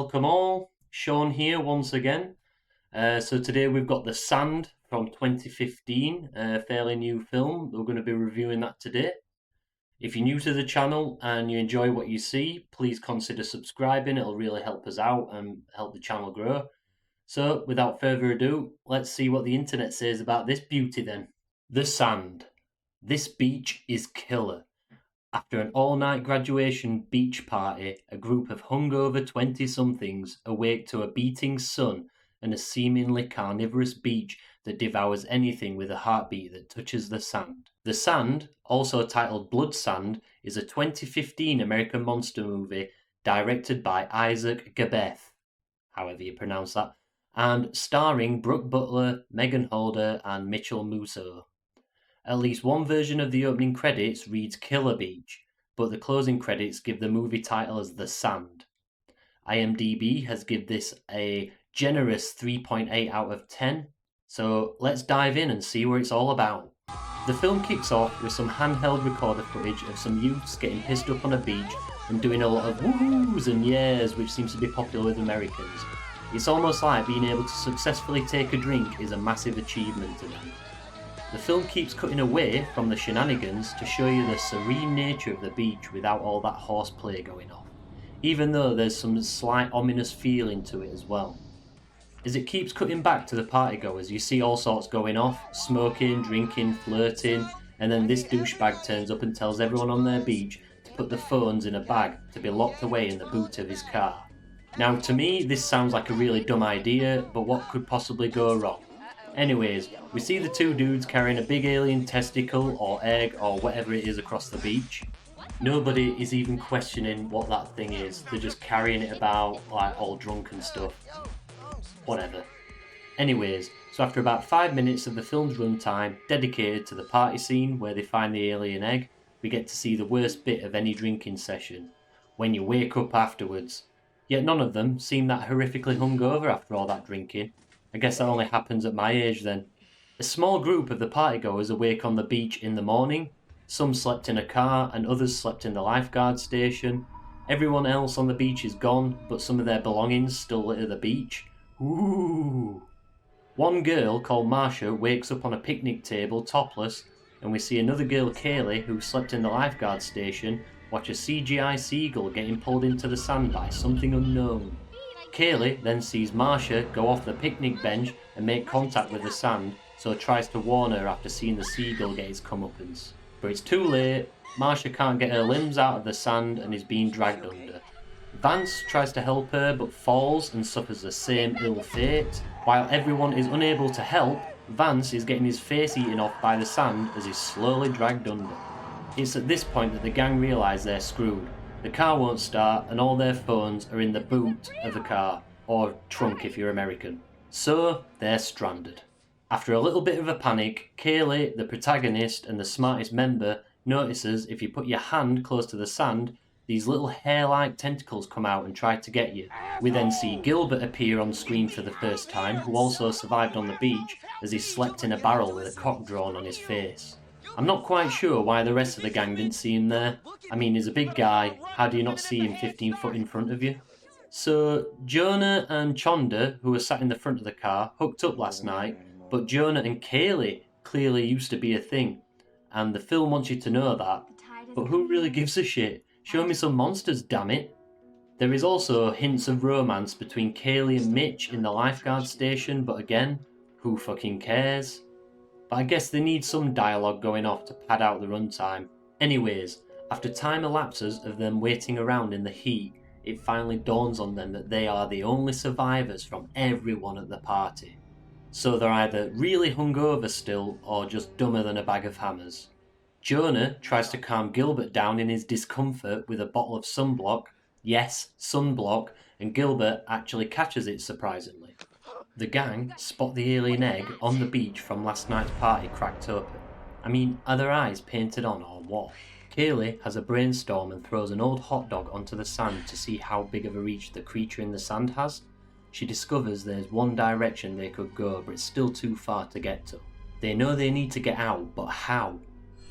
welcome all. Shaun here once again. So today we've got The Sand from 2015, a fairly new film. We're going to be reviewing that today. If you're new to the channel and you enjoy what you see, please consider subscribing. It'll really help us out and help the channel grow. So without further ado, let's see what the internet says about this beauty then. The Sand. This beach is killer. After an all-night graduation beach party, a group of hungover 20-somethings awake to a beating sun and a seemingly carnivorous beach that devours anything with a heartbeat that touches the sand. The Sand, also titled Blood Sand, is a 2015 American monster movie directed by Isaac Gabeth, however you pronounce that, and starring Brooke Butler, Megan Holder, and Mitchell Musso. At least one version of the opening credits reads Killer Beach, but the closing credits give the movie title as The Sand. IMDb has given this a generous 3.8 out of 10, so let's dive in and see what it's all about. The film kicks off with some handheld recorder footage of some youths getting pissed up on a beach and doing a lot of woohoos and yeahs, which seems to be popular with Americans. It's almost like being able to successfully take a drink is a massive achievement to them. The film keeps cutting away from the shenanigans to show you the serene nature of the beach without all that horseplay going on, even though there's some slight ominous feeling to it as well. As it keeps cutting back to the partygoers, you see all sorts going off, smoking, drinking, flirting, and then this douchebag turns up and tells everyone on their beach to put the phones in a bag to be locked away in the boot of his car. Now to me this sounds like a really dumb idea, but what could possibly go wrong? Anyways, we see the two dudes carrying a big alien testicle or egg or whatever it is across the beach. Nobody is even questioning what that thing is, they're just carrying it about like all drunk and stuff. Whatever. Anyways, so after about 5 minutes of the film's runtime dedicated to the party scene where they find the alien egg, we get to see the worst bit of any drinking session, when you wake up afterwards. Yet none of them seem that horrifically hungover after all that drinking. I guess that only happens at my age then. A small group of the partygoers awake on the beach in the morning. Some slept in a car and others slept in the lifeguard station. Everyone else on the beach is gone, but some of their belongings still litter the beach. Ooh! One girl called Marsha wakes up on a picnic table topless, and we see another girl, Kaylee, who slept in the lifeguard station, watch a CGI seagull getting pulled into the sand by something unknown. Kaylee then sees Marsha go off the picnic bench and make contact with the sand, so tries to warn her after seeing the seagull get his comeuppance. But it's too late, Marsha can't get her limbs out of the sand and is being dragged under. Vance tries to help her but falls and suffers the same ill fate. While everyone is unable to help, Vance is getting his face eaten off by the sand as he's slowly dragged under. It's at this point that the gang realise they're screwed. The car won't start and all their phones are in the boot of the car, or trunk if you're American. So they're stranded. After a little bit of a panic, Kaylee, the protagonist and the smartest member, notices if you put your hand close to the sand, these little hair-like tentacles come out and try to get you. We then see Gilbert appear on screen for the first time, who also survived on the beach as he slept in a barrel with a cock drawn on his face. I'm not quite sure why the rest of the gang didn't see him there. I mean, he's a big guy, how do you not see him 15 foot in front of you? So, Jonah and Chonda, who were sat in the front of the car, hooked up last night, but Jonah and Kaylee clearly used to be a thing, and the film wants you to know that, but who really gives a shit? Show me some monsters, damn it. There is also hints of romance between Kaylee and Mitch in the lifeguard station, but again, who fucking cares? But I guess they need some dialogue going off to pad out the runtime. Anyways, after time elapses of them waiting around in the heat, it finally dawns on them that they are the only survivors from everyone at the party. So they're either really hungover still, or just dumber than a bag of hammers. Jonah tries to calm Gilbert down in his discomfort with a bottle of sunblock. Yes, sunblock, and Gilbert actually catches it surprisingly. The gang spot the alien egg on the beach from last night's party cracked open. I mean, are their eyes painted on or what? Kaylee has a brainstorm and throws an old hot dog onto the sand to see how big of a reach the creature in the sand has. She discovers there's one direction they could go, but it's still too far to get to. They know they need to get out, but how?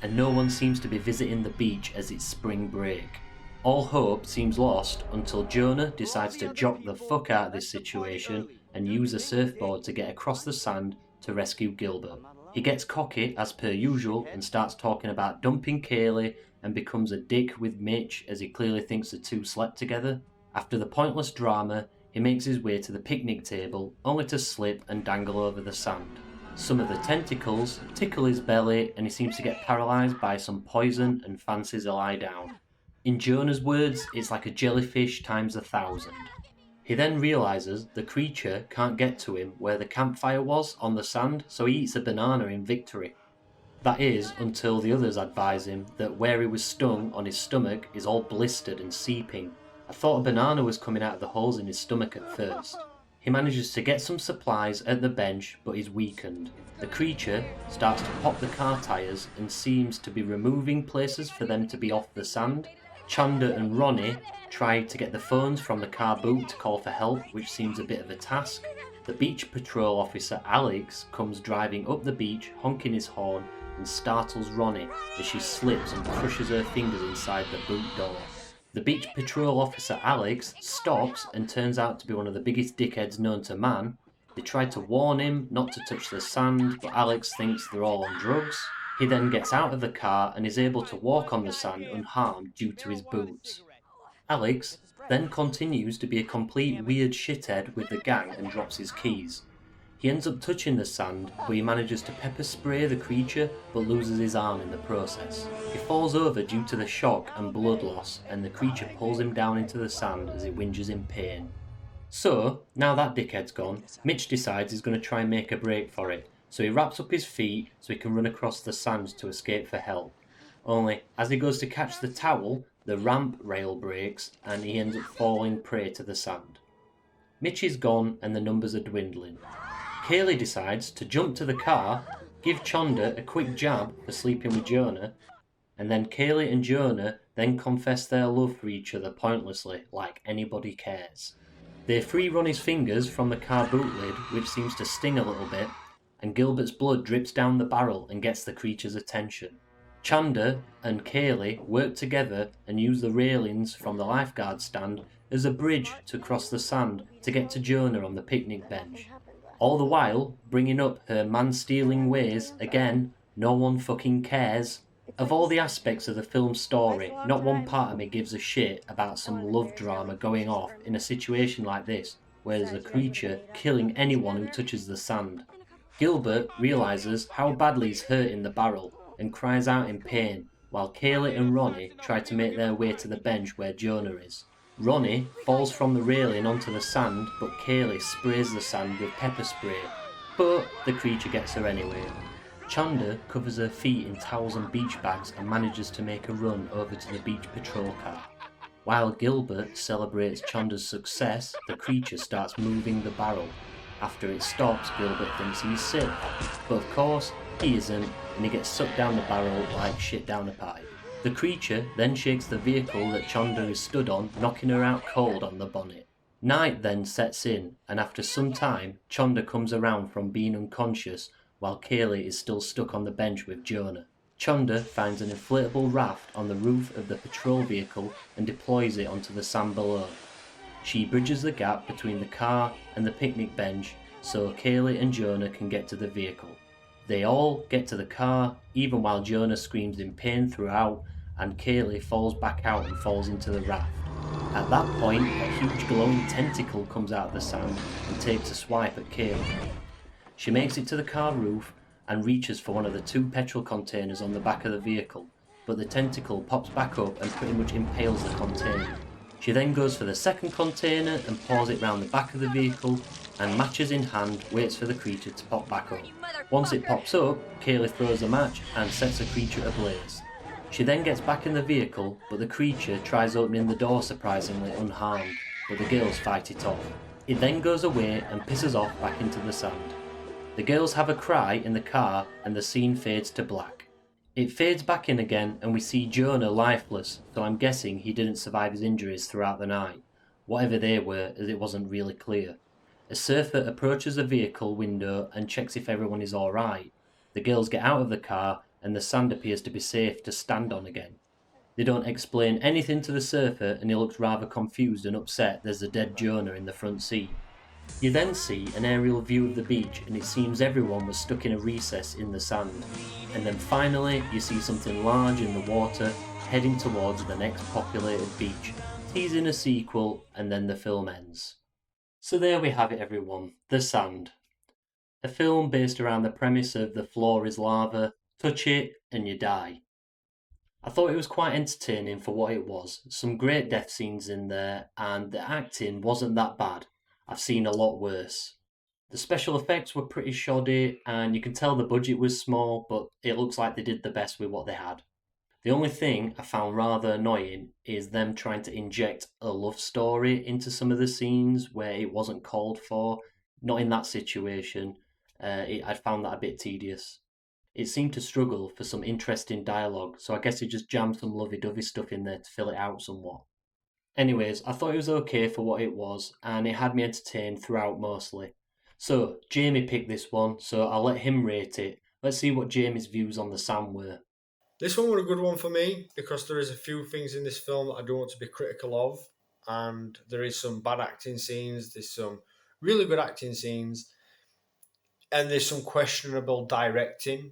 And no one seems to be visiting the beach as it's spring break. All hope seems lost until Jonah decides to jock the fuck out of this situation and use a surfboard to get across the sand to rescue Gilbert. He gets cocky as per usual and starts talking about dumping Kaylee and becomes a dick with Mitch as he clearly thinks the two slept together. After the pointless drama, he makes his way to the picnic table only to slip and dangle over the sand. Some of the tentacles tickle his belly and he seems to get paralysed by some poison and fancies to lie down. In Jonah's words, it's like a jellyfish times 1,000. He then realises the creature can't get to him where the campfire was on the sand, so he eats a banana in victory. That is, until the others advise him that where he was stung on his stomach is all blistered and seeping. I thought a banana was coming out of the holes in his stomach at first. He manages to get some supplies at the bench, but is weakened. The creature starts to pop the car tyres and seems to be removing places for them to be off the sand. Chanda and Ronnie try to get the phones from the car boot to call for help, which seems a bit of a task. The beach patrol officer Alex comes driving up the beach, honking his horn, and startles Ronnie as she slips and crushes her fingers inside the boot door. The beach patrol officer Alex stops and turns out to be one of the biggest dickheads known to man. They try to warn him not to touch the sand, but Alex thinks they're all on drugs. He then gets out of the car and is able to walk on the sand unharmed due to his boots. Alex then continues to be a complete weird shithead with the gang and drops his keys. He ends up touching the sand, but he manages to pepper spray the creature but loses his arm in the process. He falls over due to the shock and blood loss, and the creature pulls him down into the sand as he whinges in pain. So, now that dickhead's gone, Mitch decides he's going to try and make a break for it, so he wraps up his feet so he can run across the sand to escape for help. Only, as he goes to catch the towel, the ramp rail breaks and he ends up falling prey to the sand. Mitch is gone and the numbers are dwindling. Kaylee decides to jump to the car, give Chanda a quick jab for sleeping with Jonah, and then Kaylee and Jonah then confess their love for each other pointlessly, like anybody cares. They free Ronnie's fingers from the car boot lid, which seems to sting a little bit, and Gilbert's blood drips down the barrel and gets the creature's attention. Chanda and Kaylee work together and use the railings from the lifeguard stand as a bridge to cross the sand to get to Jonah on the picnic bench. All the while, bringing up her man-stealing ways, again, no one fucking cares. Of all the aspects of the film's story, not one part of me gives a shit about some love drama going off in a situation like this, where there's a creature killing anyone who touches the sand. Gilbert realises how badly he's hurt in the barrel and cries out in pain, while Kaylee and Ronnie try to make their way to the bench where Jonah is. Ronnie falls from the railing onto the sand, but Kaylee sprays the sand with pepper spray, but the creature gets her anyway. Chanda covers her feet in towels and beach bags and manages to make a run over to the beach patrol car. While Gilbert celebrates Chanda's success, the creature starts moving the barrel. After it stops, Gilbert thinks he's safe, but of course he isn't, and he gets sucked down the barrel like shit down a pipe. The creature then shakes the vehicle that Chanda is stood on, knocking her out cold on the bonnet. Night then sets in, and after some time, Chanda comes around from being unconscious, while Kaylee is still stuck on the bench with Jonah. Chanda finds an inflatable raft on the roof of the patrol vehicle and deploys it onto the sand below. She bridges the gap between the car and the picnic bench so Kaylee and Jonah can get to the vehicle. They all get to the car, even while Jonah screams in pain throughout, and Kaylee falls back out and falls into the raft. At that point, a huge glowing tentacle comes out of the sand and takes a swipe at Kaylee. She makes it to the car roof and reaches for one of the 2 petrol containers on the back of the vehicle, but the tentacle pops back up and pretty much impales the container. She then goes for the second container and pours it round the back of the vehicle, and matches in hand waits for the creature to pop back up. Once it pops up, Kaylee throws a match and sets the creature ablaze. She then gets back in the vehicle, but the creature tries opening the door surprisingly unharmed, but the girls fight it off. It then goes away and pisses off back into the sand. The girls have a cry in the car and the scene fades to black. It fades back in again and we see Jonah lifeless, so I'm guessing he didn't survive his injuries throughout the night, whatever they were, as it wasn't really clear. A surfer approaches the vehicle window and checks if everyone is alright. The girls get out of the car and the sand appears to be safe to stand on again. They don't explain anything to the surfer, and he looks rather confused and upset there's a dead Jonah in the front seat. You then see an aerial view of the beach, and it seems everyone was stuck in a recess in the sand. And then finally, you see something large in the water heading towards the next populated beach, teasing a sequel, and then the film ends. So there we have it, everyone. The Sand. A film based around the premise of the floor is lava, touch it, and you die. I thought it was quite entertaining for what it was. Some great death scenes in there, and the acting wasn't that bad. I've seen a lot worse. The special effects were pretty shoddy, and you can tell the budget was small, but it looks like they did the best with what they had. The only thing I found rather annoying is them trying to inject a love story into some of the scenes where it wasn't called for. Not in that situation. I found that a bit tedious. It seemed to struggle for some interesting dialogue, so I guess it just jammed some lovey-dovey stuff in there to fill it out somewhat. Anyways, I thought it was okay for what it was, and it had me entertained throughout mostly. So, Jamie picked this one, so I'll let him rate it. Let's see what Jamie's views on the Sand were. This one was a good one for me because there is a few things in this film that I don't want to be critical of, and there is some bad acting scenes, there's some really good acting scenes, and there's some questionable directing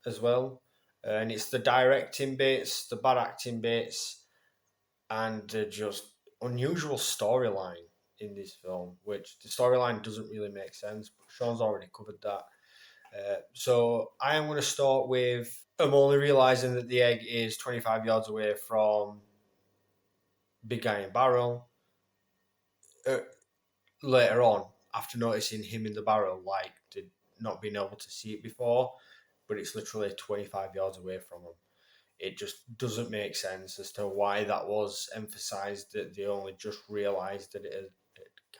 as well. And it's the directing bits, the bad acting bits, and the just unusual storyline in this film, which the storyline doesn't really make sense. But Sean's already covered that. So I am going to start with I'm only realizing that the egg is 25 yards away from Big Guy in Barrel. Uh, Later on, after noticing him in the barrel, like did not being able to see it before, but it's literally 25 yards away from him. It just doesn't make sense as to why that was emphasized, that they only just realized that it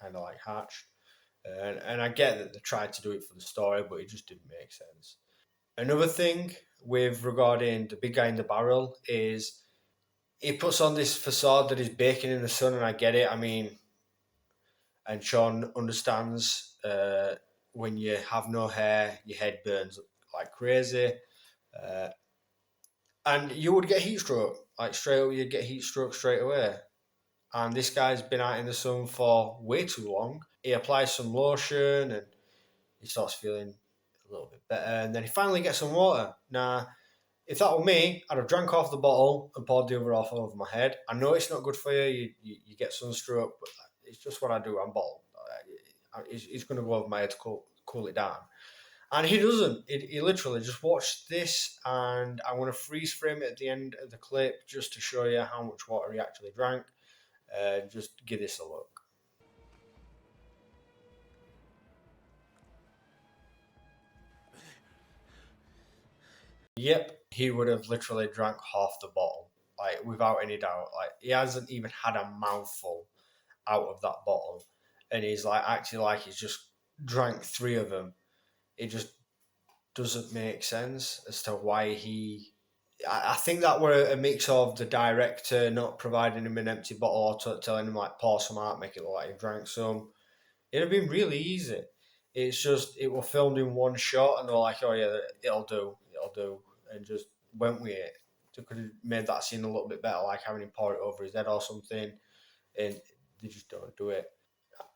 kind of like hatched. And I get that they tried to do it for the story, but it just didn't make sense. Another thing with regarding the big guy in the barrel is he puts on this facade that he's baking in the sun, and I get it. I mean, and Sean understands when you have no hair, your head burns like crazy. Uh, and you would get heat stroke. Like straight away, you'd get heat stroke straight away. And this guy's been out in the sun for way too long. He applies some lotion and he starts feeling a little bit better. And then he finally gets some water. Now, if that were me, I'd have drank off the bottle and poured the other half over my head. I know it's not good for you. You get sunstroke, but it's just what I do. I'm bald. It's going to go over my head to cool it down. And he doesn't. He literally just watched this, and I'm going to freeze frame it at the end of the clip just to show you how much water he actually drank. Just give this a look. Yep, he would have literally drank half the bottle, like without any doubt. Like he hasn't even had a mouthful out of that bottle, and he's like acting like he's just drank three of them. It just doesn't make sense as to why he. I think that were a mix of the director not providing him an empty bottle or telling him like pour some out, make it look like he drank some. It'd have been really easy. It's just it was filmed in one shot, and they're like, "Oh yeah, it'll do," and just went with it. They could have made that scene a little bit better, like having him pour it over his head or something, and they just don't do it.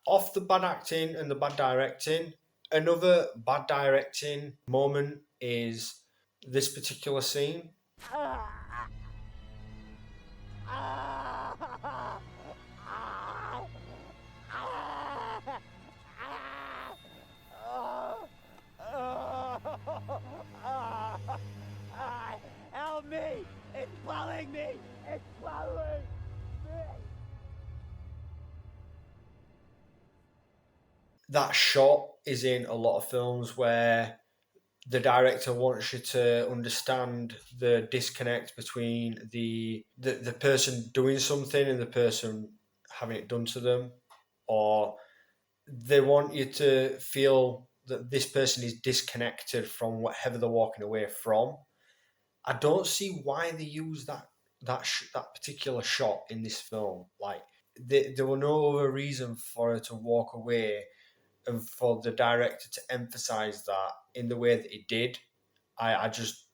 Off the bad acting and the bad directing, another bad directing moment is this particular scene. Help me! It's swallowing me! It's swallowing me! That shot is in a lot of films where the director wants you to understand the disconnect between the person doing something and the person having it done to them, or they want you to feel that this person is disconnected from whatever they're walking away from. I don't see why they use that particular shot in this film. Like there were no other reason for her to walk away and for the director to emphasize that in the way that he did. I just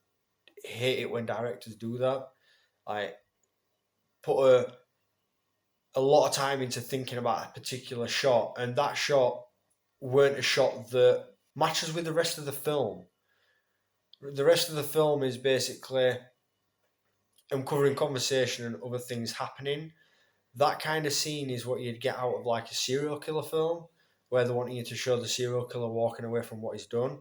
hate it when directors do that. Like put a lot of time into thinking about a particular shot, and that shot weren't a shot that matches with the rest of the film. The rest of the film is basically uncovering conversation and other things happening. That kind of scene is what you'd get out of like a serial killer film, where they're wanting you to show the serial killer walking away from what he's done,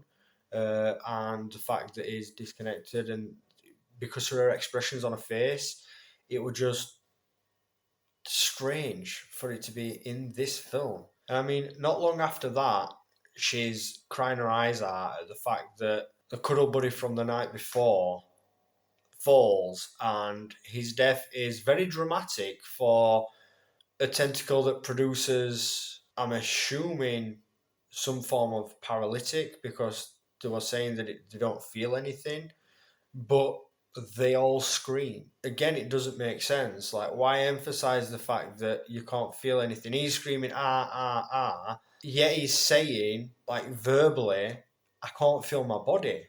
and the fact that he's disconnected, and because of her expressions on her face, it was just strange for it to be in this film. And I mean, not long after that, she's crying her eyes out at the fact that the cuddle buddy from the night before falls, and his death is very dramatic for a tentacle that produces, I'm assuming, some form of paralytic, because they were saying that they don't feel anything, but they all scream. Again, it doesn't make sense. Like, why emphasize the fact that you can't feel anything? He's screaming, ah, ah, ah, yet he's saying, like, verbally, I can't feel my body.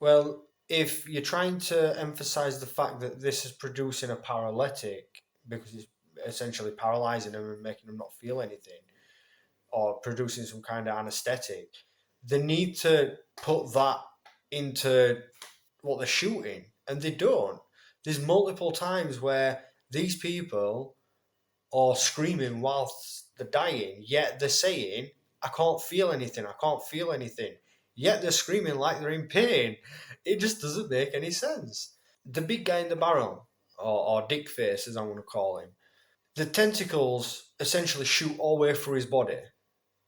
Well, if you're trying to emphasize the fact that this is producing a paralytic, because it's essentially paralyzing them and making them not feel anything, or producing some kind of anesthetic, they need to put that into what they're shooting, and they don't. There's multiple times where these people are screaming whilst they're dying, yet they're saying, I can't feel anything, I can't feel anything. Yet they're screaming like they're in pain. It just doesn't make any sense. The big guy in the barrel, or Dick Face as I'm going to call him, the tentacles essentially shoot all the way through his body.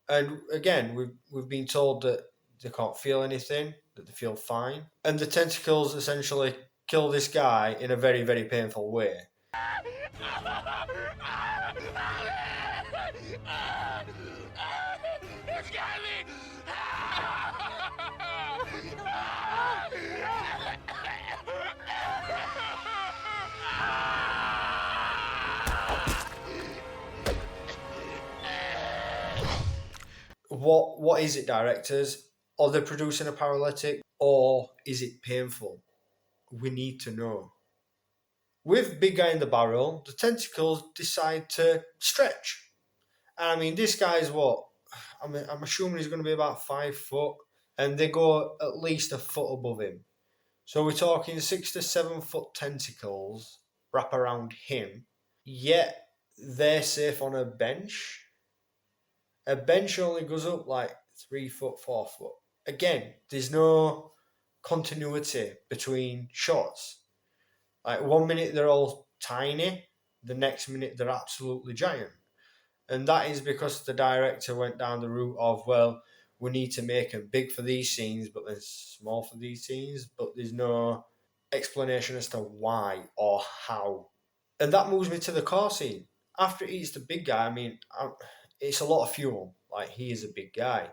And again, we've been told that they can't feel anything, that they feel fine. And the tentacles essentially kill this guy in a very, very painful way. It's got me! What is it, directors? Are they producing a paralytic, or is it painful? We need to know. With Big Guy in the Barrel, the tentacles decide to stretch. And I mean, this guy's what? I'm assuming he's going to be about 5 foot, and they go at least a foot above him. So we're talking 6 to 7 foot tentacles wrap around him, yet they're safe on a bench. A bench only goes up like 3 foot, 4 foot. Again, there's no continuity between shots. Like 1 minute they're all tiny, the next minute they're absolutely giant. And that is because the director went down the route of, well, we need to make them big for these scenes, but they're small for these scenes, but there's no explanation as to why or how. And that moves me to the car scene. After he eats the big guy, I mean, it's a lot of fuel. Like, he is a big guy.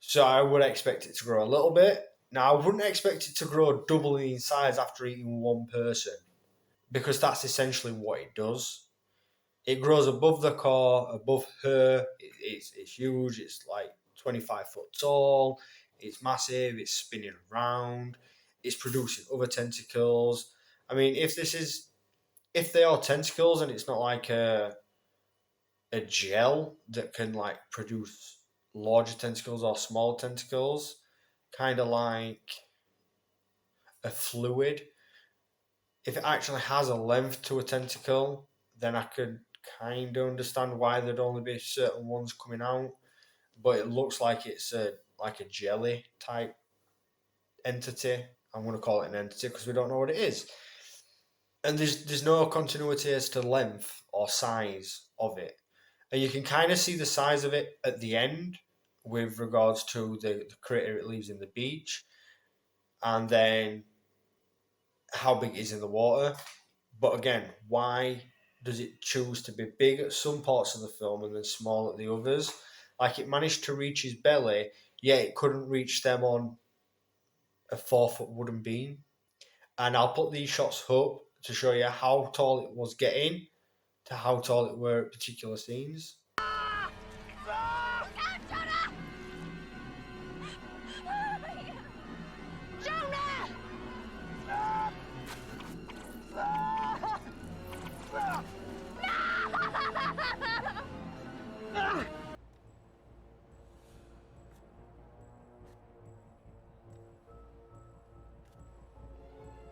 So I would expect it to grow a little bit. Now, I wouldn't expect it to grow double in size after eating one person, because that's essentially what it does. It grows above the car, above her. It's huge. It's like 25 foot tall. It's massive. It's spinning around. It's producing other tentacles. I mean, if they are tentacles and it's not like a gel that can like produce larger tentacles or small tentacles, kind of like a fluid. If it actually has a length to a tentacle, then I could kind of understand why there'd only be certain ones coming out. But it looks like it's a jelly type entity. I'm going to call it an entity because we don't know what it is. And there's no continuity as to length or size of it. And you can kind of see the size of it at the end with regards to the crater it leaves in the beach, and then how big it is in the water. But again, why does it choose to be big at some parts of the film and then small at the others? Like, it managed to reach his belly, yet it couldn't reach them on a 4 foot wooden beam. And I'll put these shots up to show you how tall it was getting to how tall it were at particular scenes.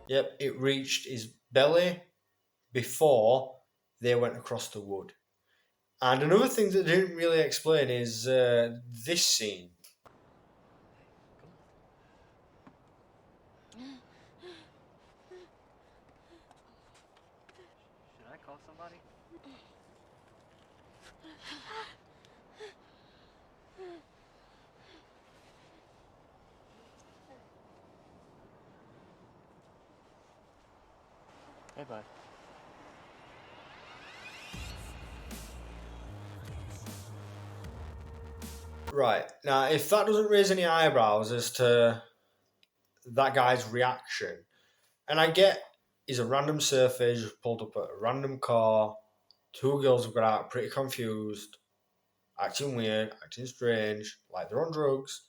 Yep, it reached his belly before they went across the wood. And another thing that they didn't really explain is this scene. Should I call somebody? Hey, bud. Right, now if that doesn't raise any eyebrows as to that guy's reaction, and I get he's a random surfer, he's just pulled up at a random car, two girls have got out pretty confused, acting weird, acting strange, like they're on drugs,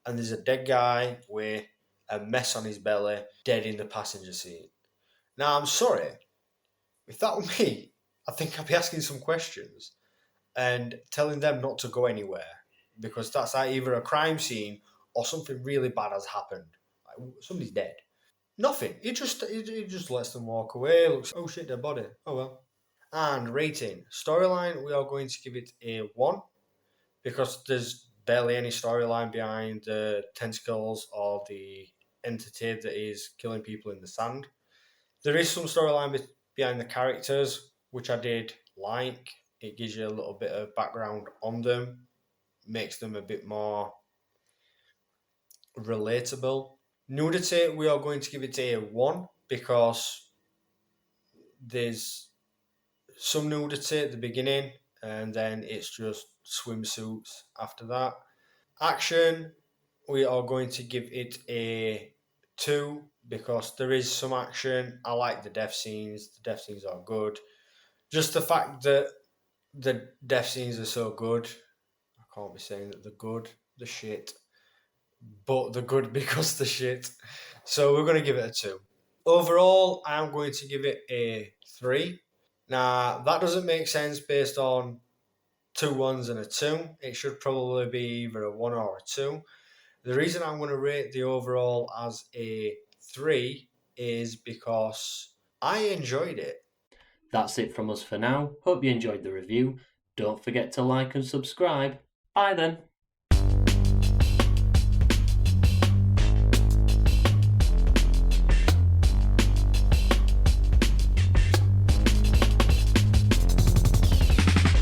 and there's a dead guy with a mess on his belly, dead in the passenger seat. Now, I'm sorry, if that were me, I think I'd be asking some questions and telling them not to go anywhere because that's either a crime scene or something really bad has happened. Like somebody's dead. Nothing. He just lets them walk away. Looks, oh shit, dead body. Oh well. And rating storyline, we are going to give it a 1 because there's barely any storyline behind the tentacles or the entity that is killing people in the sand. There is some storyline behind the characters, which I did like. It gives you a little bit of background on them, makes them a bit more relatable. Nudity, we are going to give it a 1 because there's some nudity at the beginning and then it's just swimsuits after that. Action, we are going to give it a 2 because there is some action. I like the death scenes. The death scenes are good. Just the fact that the death scenes are so good, I can't be saying that they're good, the shit, but they're good because they're shit. So we're going to give it a 2. Overall, I'm going to give it a 3. Now, that doesn't make sense based on 2 1s and a 2. It should probably be either a 1 or a 2. The reason I'm going to rate the overall as a 3 is because I enjoyed it. That's it from us for now. Hope you enjoyed the review. Don't forget to like and subscribe. Bye then.